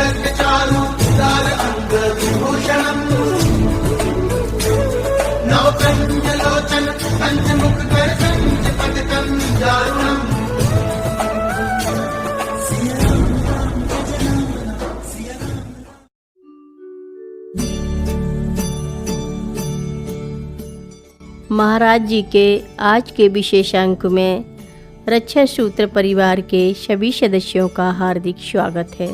चारुदार अंगविभूषणम् नवकन्यलोचन कञ्चमुखकर कञ्चपटकं दारुणम्। महाराज जी के आज के विशेषांक में रक्षा सूत्र परिवार के सभी सदस्यों का हार्दिक स्वागत है।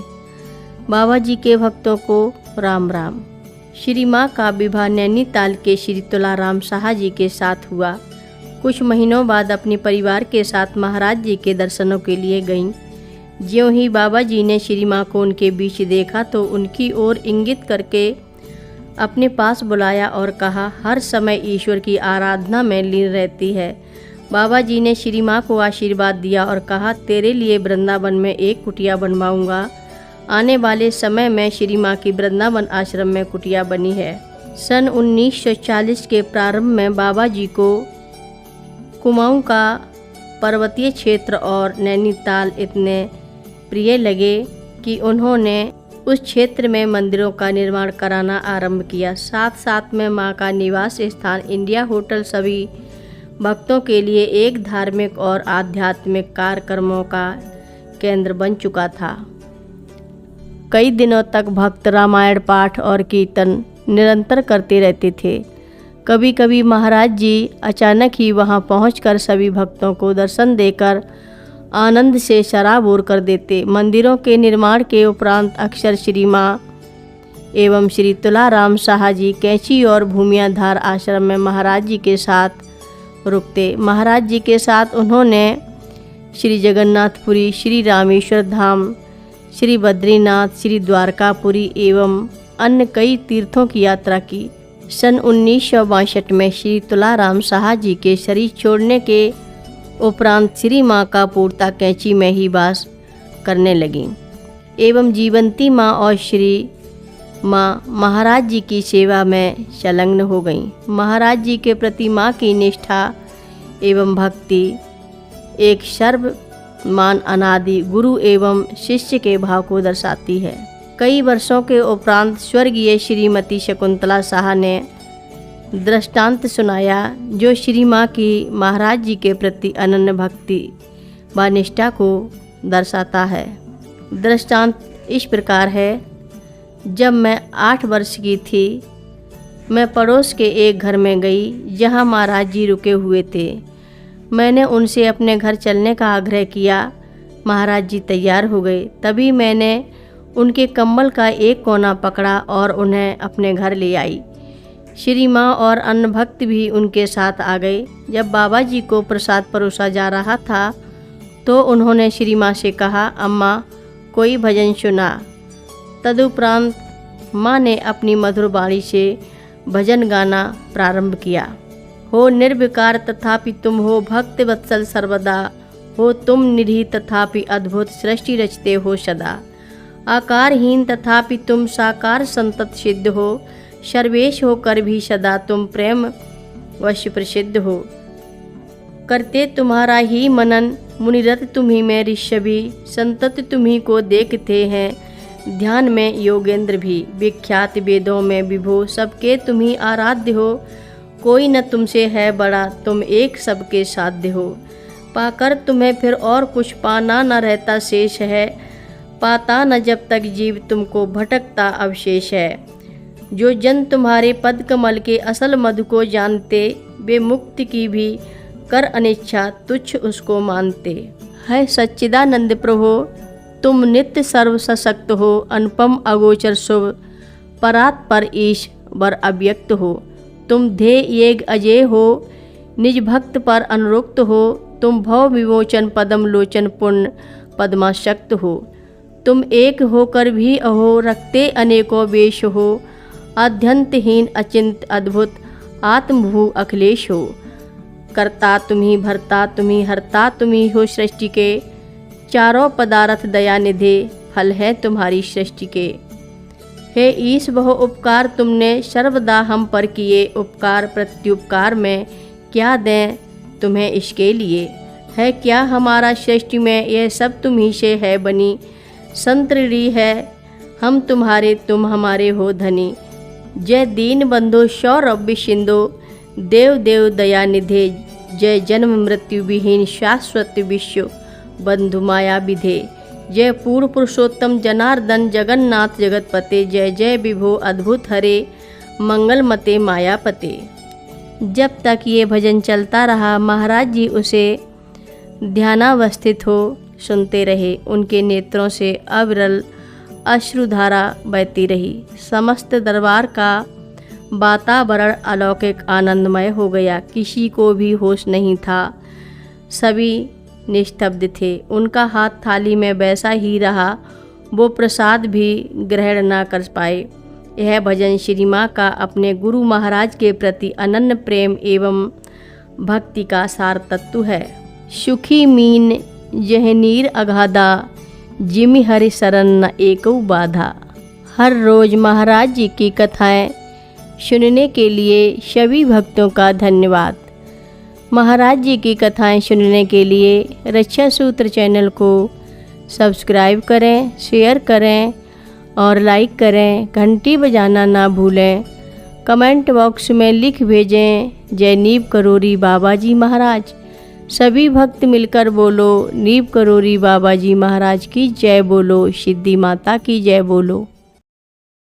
बाबा जी के भक्तों को राम राम। श्री माँ का विवाह नैनीताल के श्री तुलाराम साहा जी के साथ हुआ। कुछ महीनों बाद अपने परिवार के साथ महाराज जी के दर्शनों के लिए गईं। ज्यों ही बाबा जी ने श्री माँ को उनके बीच देखा तो उनकी ओर इंगित करके अपने पास बुलाया और कहा, हर समय ईश्वर की आराधना में लीन रहती है। बाबा जी ने श्री माँ को आशीर्वाद दिया और कहा, तेरे लिए वृंदावन में एक कुटिया बनवाऊंगा। आने वाले समय में श्री माँ की वृंदावन आश्रम में कुटिया बनी है। सन 1940 के प्रारंभ में बाबा जी को कुमाऊं का पर्वतीय क्षेत्र और नैनीताल इतने प्रिय लगे कि उन्होंने उस क्षेत्र में मंदिरों का निर्माण कराना आरंभ किया। साथ साथ में मां का निवास स्थान इंडिया होटल सभी भक्तों के लिए एक धार्मिक और आध्यात्मिक कार्यक्रमों का केंद्र बन चुका था। कई दिनों तक भक्त रामायण पाठ और कीर्तन निरंतर करते रहते थे। कभी कभी महाराज जी अचानक ही वहां पहुंचकर सभी भक्तों को दर्शन देकर आनंद से शराबोर कर देते। मंदिरों के निर्माण के उपरांत अक्सर श्री माँ एवं श्री तुलाराम साहा जी कैंची और भूमियाधार आश्रम में महाराज जी के साथ रुकते। महाराज जी के साथ उन्होंने श्री जगन्नाथपुरी, श्री रामेश्वर धाम, श्री बद्रीनाथ, श्री द्वारकापुरी एवं अन्य कई तीर्थों की यात्रा की। सन 1962 में श्री तुलाराम साहा जी के शरीर छोड़ने के उपरांत श्री माँ का पूर्ता कैंची में ही वास करने लगी एवं जीवंती माँ और श्री माँ महाराज जी की सेवा में संलग्न हो गईं। महाराज जी के प्रति माँ की निष्ठा एवं भक्ति एक सर्वमान अनादि गुरु एवं शिष्य के भाव को दर्शाती है। कई वर्षों के उपरांत स्वर्गीय श्रीमती शकुंतला साहा ने दृष्टांत सुनाया जो श्री माँ की महाराज जी के प्रति अनन्य भक्ति व निष्ठा को दर्शाता है। दृष्टांत इस प्रकार है, जब मैं 8 वर्ष की थी, मैं पड़ोस के एक घर में गई जहाँ महाराज जी रुके हुए थे। मैंने उनसे अपने घर चलने का आग्रह किया। महाराज जी तैयार हो गए। तभी मैंने उनके कम्बल का एक कोना पकड़ा और उन्हें अपने घर ले आई। श्री माँ और अन्य भक्त भी उनके साथ आ गए। जब बाबा जी को प्रसाद परोसा जा रहा था तो उन्होंने श्री माँ से कहा, अम्मा कोई भजन सुना। तदुपरांत माँ ने अपनी मधुर वाणी से भजन गाना प्रारंभ किया। हो निर्विकार तथापि तुम हो भक्त वत्सल सर्वदा, हो तुम निधि तथापि अद्भुत सृष्टि रचते हो सदा। आकारहीन तथापि तुम साकार संतत सिद्ध हो, सर्वेश होकर भी सदा तुम प्रेम वश प्रसिद्ध हो। करते तुम्हारा ही मनन मुनिरत तुम्ही में ऋषभि, संतत तुम्ही को देखते हैं ध्यान में योगेंद्र भी। विख्यात वेदों में विभो सबके तुम्ही आराध्य हो, कोई न तुमसे है बड़ा तुम एक सबके साध्य हो। पाकर तुम्हें फिर और कुछ पाना न रहता शेष है, पाता न जब तक जीव तुमको भटकता अवशेष है। जो जन तुम्हारे पद कमल के असल मधु को जानते, वे मुक्ति की भी कर अनिच्छा तुच्छ उसको मानते। है सच्चिदानंद प्रभो तुम नित्य सर्व सशक्त हो, अनुपम अगोचर शुभ परात पर ईश वर अव्यक्त हो। तुम ध्येय येग अजय हो, निज भक्त पर अनुरुक्त हो। तुम भव विमोचन पदम लोचन पुण्य पद्माशक्त हो। तुम एक होकर भी अहो, रखते अनेकों वेश हो। अध्यंतहीन अचिंत अद्भुत आत्मभू अखिलेश हो। करता तुम्ही भरता तुम्ही हरता तुम्ही हो सृष्टि के, चारों पदार्थ दया निधे फल है तुम्हारी सृष्टि के। हे ईश बहु उपकार तुमने सर्वदा हम पर किए, उपकार प्रत्युपकार में क्या दें तुम्हें इसके लिए। है क्या हमारा सृष्टि में यह सब तुम्ही से है बनी, संतरी है हम तुम्हारे तुम हमारे हो धनी। जय दीन बंधो सौरभ्य सिंधो देव देव दया निधे। जय जन्म मृत्यु विहीन शाश्वत विश्व बंधु माया विधे। जय पूर्ण पुरुषोत्तम जनार्दन जगन्नाथ जगतपते। जय जय विभो अद्भुत हरे मंगल मते मायापते। जब तक ये भजन चलता रहा महाराज जी उसे ध्यानावस्थित हो सुनते रहे। उनके नेत्रों से अविरल अश्रुधारा बहती रही। समस्त दरबार का वातावरण अलौकिक आनंदमय हो गया। किसी को भी होश नहीं था, सभी निस्तब्ध थे। उनका हाथ थाली में वैसा ही रहा, वो प्रसाद भी ग्रहण न कर पाए। यह भजन श्री माँ का अपने गुरु महाराज के प्रति अनन्य प्रेम एवं भक्ति का सार तत्व है। सुखी मीन यह नीर अगाधा जिमि हरि शरण न एकौ बाधा। हर रोज महाराज जी की कथाएं सुनने के लिए सभी भक्तों का धन्यवाद। महाराज जी की कथाएं सुनने के लिए रक्षा सूत्र चैनल को सब्सक्राइब करें, शेयर करें और लाइक करें। घंटी बजाना ना भूलें। कमेंट बॉक्स में लिख भेजें जय नीव करोरी बाबा जी महाराज। सभी भक्त मिलकर बोलो नीव करोरी बाबा जी महाराज की जय बोलो, सिद्धि माता की जय बोलो।